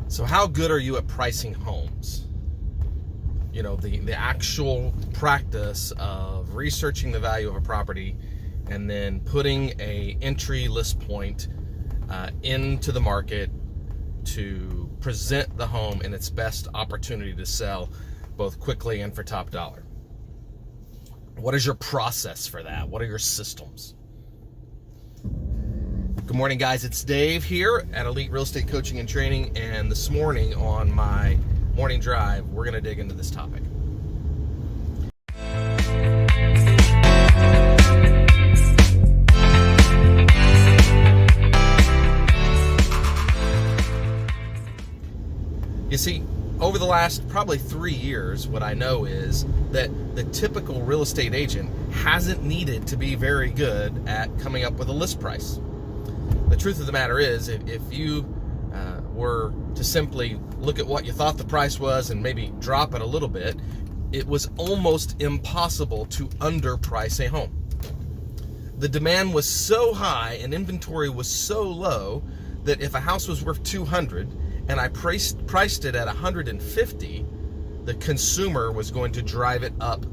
So how good are you at pricing homes? You know, the actual practice of researching the value of a property and then putting a entry list point into the market to present the home in its best opportunity to sell, both quickly and for top dollar. What is your process for that? What are your systems? Good morning, guys. It's Dave here at Elite Real Estate Coaching and Training, and this morning on my morning drive, we're going to dig into this topic. You see, over the last probably 3 years, what I know is that the typical real estate agent hasn't needed to be very good at coming up with a list price. The truth of the matter is, if you were to simply look at what you thought the price was and maybe drop it a little bit, it was almost impossible to underprice a home. The demand was so high and inventory was so low that if a house was worth $200 and I priced it at $150, the consumer was going to drive it up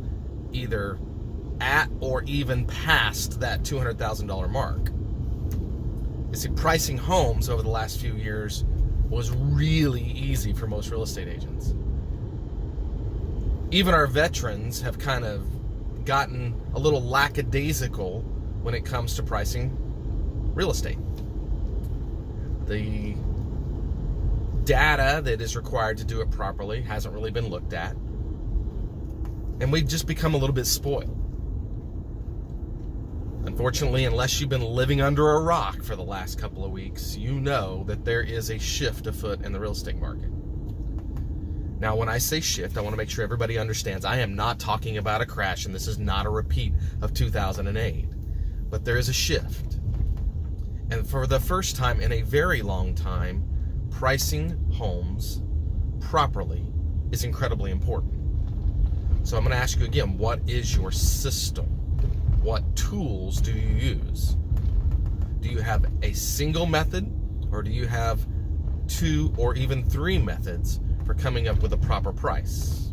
either at or even past that $200,000 mark. You see, pricing homes over the last few years was really easy for most real estate agents. Even our veterans have kind of gotten a little lackadaisical when it comes to pricing real estate. The data that is required to do it properly hasn't really been looked at, and we've just become a little bit spoiled. Unfortunately, unless you've been living under a rock for the last couple of weeks, you know that there is a shift afoot in the real estate market. Now, when I say shift, I want to make sure everybody understands I am not talking about a crash, and this is not a repeat of 2008. But there is a shift. And for the first time in a very long time, pricing homes properly is incredibly important. So I'm going to ask you again, what is your system? What tools do you use? Do you have a single method, or do you have 2 or even 3 methods for coming up with a proper price?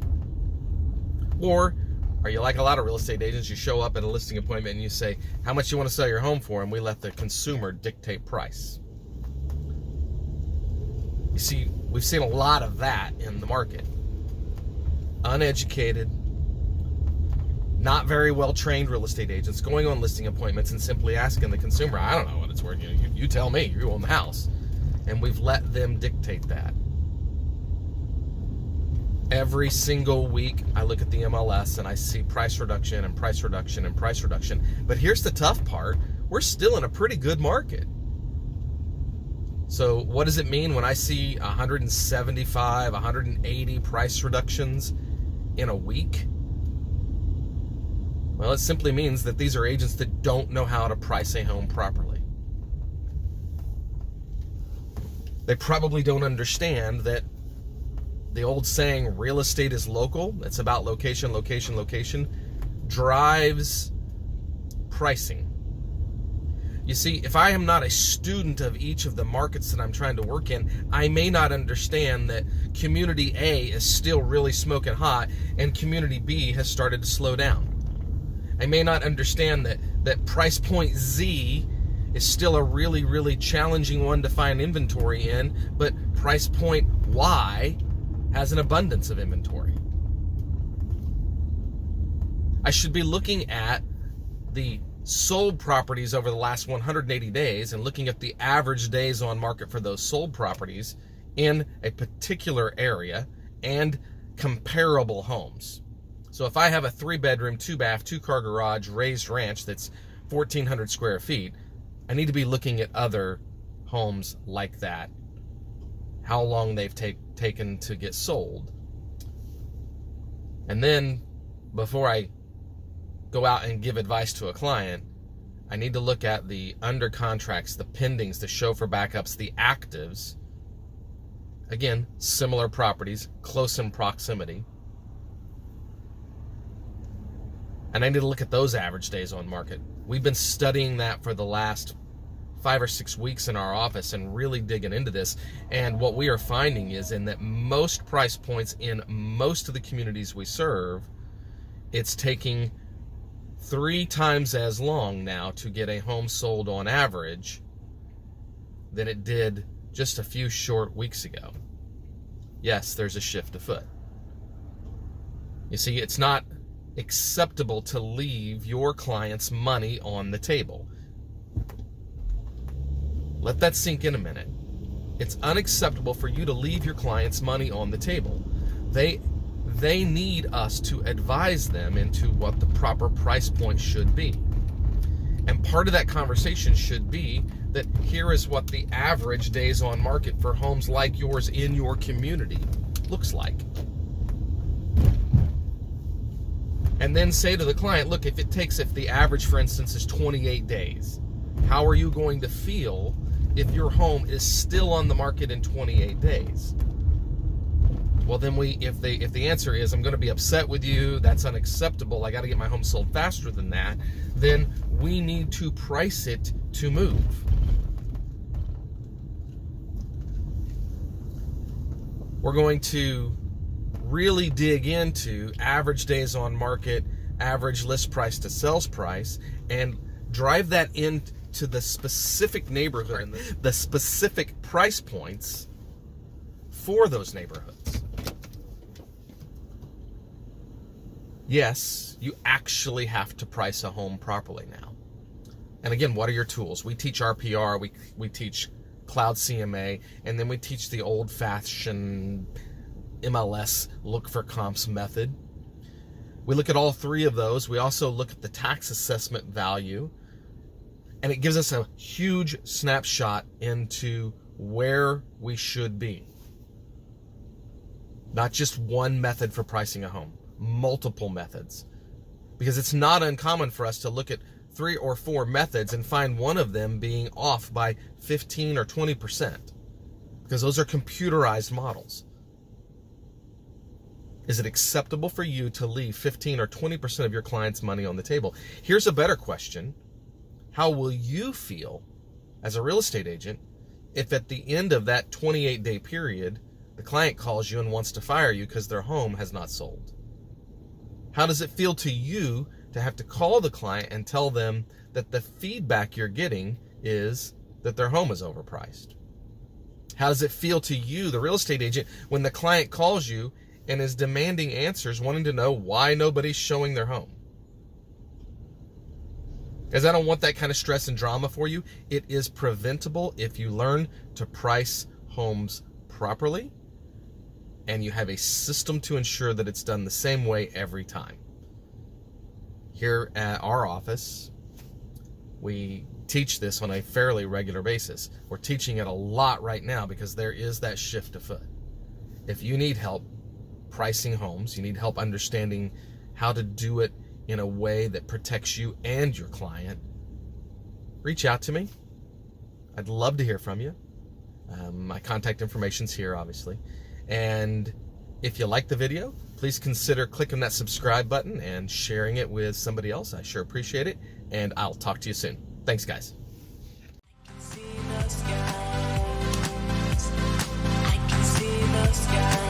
Or are you like a lot of real estate agents, you show up at a listing appointment and you say, how much you want to sell your home for, and we let the consumer dictate price? You see, we've seen a lot of that in the market. Uneducated, not very well-trained real estate agents going on listing appointments and simply asking the consumer, I don't know what it's worth, you tell me, you own the house. And we've let them dictate that. Every single week, I look at the MLS and I see price reduction and price reduction and price reduction. But here's the tough part. We're still in a pretty good market. So what does it mean when I see 175, 180 price reductions in a week? Well, it simply means that these are agents that don't know how to price a home properly. They probably don't understand that the old saying, real estate is local, it's about location, location, location, drives pricing. You see, if I am not a student of each of the markets that I'm trying to work in, I may not understand that community A is still really smoking hot and community B has started to slow down. I may not understand that price point Z is still a really, really challenging one to find inventory in, but price point Y has an abundance of inventory. I should be looking at the sold properties over the last 180 days and looking at the average days on market for those sold properties in a particular area and comparable homes. So if I have a 3-bedroom, 2-bath, 2-car garage, raised ranch that's 1,400 square feet, I need to be looking at other homes like that, how long they've taken to get sold. And then before I go out and give advice to a client, I need to look at the under contracts, the pendings, the show for backups, the actives. Again, similar properties, close in proximity. And I need to look at those average days on market. We've been studying that for the last 5 or 6 weeks in our office and really digging into this. And what we are finding is in that most price points in most of the communities we serve, it's taking 3 times as long now to get a home sold on average than it did just a few short weeks ago. Yes, there's a shift afoot. You see, it's not acceptable to leave your client's money on the table. Let that sink in a minute. It's unacceptable for you to leave your client's money on the table. They need us to advise them into what the proper price point should be. And part of that conversation should be that here is what the average days on market for homes like yours in your community looks like. And then say to the client, look, if the average, for instance, is 28 days, how are you going to feel if your home is still on the market in 28 days? Well, then if the answer is, I'm going to be upset with you, that's unacceptable, I got to get my home sold faster than that, then we need to price it to move. We're going to really dig into average days on market, average list price to sales price, and drive that into the specific neighborhood and the specific price points for those neighborhoods. Yes, you actually have to price a home properly now. And again, what are your tools? We teach RPR, we teach Cloud CMA, and then we teach the old-fashioned MLS look for comps method. We look at all 3 of those. We also look at the tax assessment value, and it gives us a huge snapshot into where we should be. Not just one method for pricing a home, multiple methods. Because it's not uncommon for us to look at 3 or 4 methods and find one of them being off by 15 or 20%, because those are computerized models. Is it acceptable for you to leave 15 or 20% of your client's money on the table? Here's a better question. How will you feel as a real estate agent if at the end of that 28-day period, the client calls you and wants to fire you because their home has not sold? How does it feel to you to have to call the client and tell them that the feedback you're getting is that their home is overpriced? How does it feel to you, the real estate agent, when the client calls you and is demanding answers, wanting to know why nobody's showing their home? Because I don't want that kind of stress and drama for you. It is preventable if you learn to price homes properly and you have a system to ensure that it's done the same way every time. Here at our office, we teach this on a fairly regular basis. We're teaching it a lot right now because there is that shift afoot. If you need help pricing homes, you need help understanding how to do it in a way that protects you and your client, reach out to me. I'd love to hear from you. My contact information's here, obviously. And if you like the video, please consider clicking that subscribe button and sharing it with somebody else. I sure appreciate it. And I'll talk to you soon. Thanks, guys. I can see the sky.